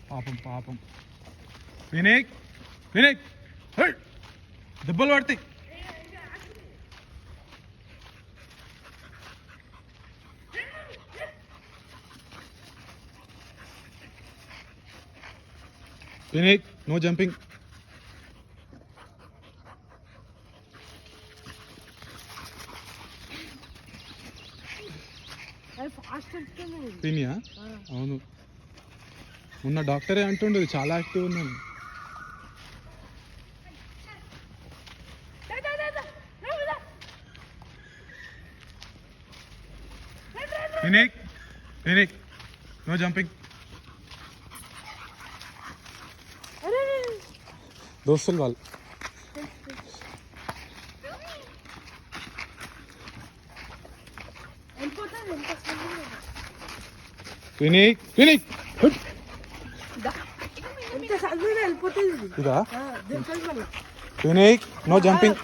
పాపం పాపం. వినేక్ వినేక్ దెబ్బలు పడతాయి. వినేక్ నో జంపింగ్. వినియా? అవును, మొన్న డాక్టరే అంటుండదు చాలా యాక్టివ్ ఉన్నాను. వినేక్ వినేక్ నో జంపింగ్. దోస్తులు వాళ్ళు. వినేక్ వినేక్ ఇదా? వినేక్ నో జంపింగ్.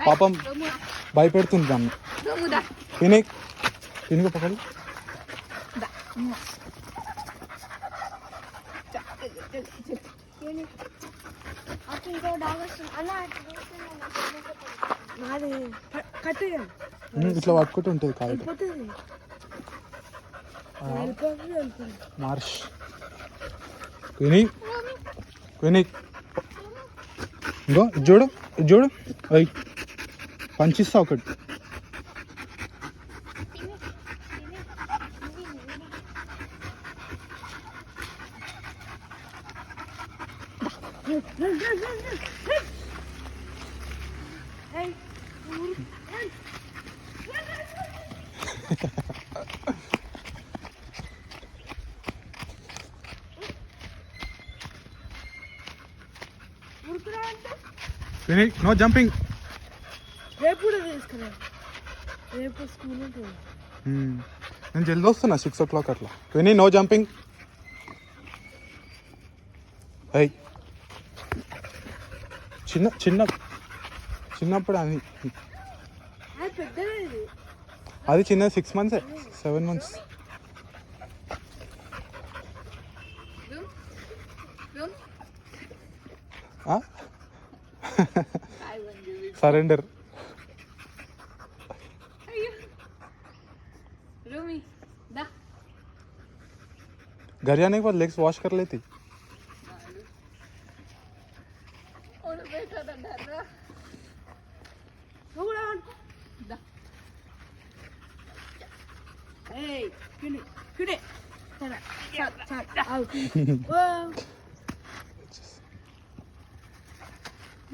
పాపం భయపెడుతుంది దాన్ని. వినేక్ వినేక్ పక్కన. ఇట్లా పట్టుకుంటూ ఉంటుంది కాదు మార్ష్. వినీక్ వినీక్ ఇంకో ఇది చూడు, ఇది చూడు. అయ్యి పంచిస్తా ఒకటి. వినీక్ నో జంపింగ్. నేను జల్దీ వస్తున్నా 6 o'clock అట్లా. వినీక్ నో జంపింగ్. అయ్యి చిన్నప్పుడు అది చిన్న 6 months 7 months. सरेंडर. घर जाने के बाद लेग्स वॉश कर लेती. Hey,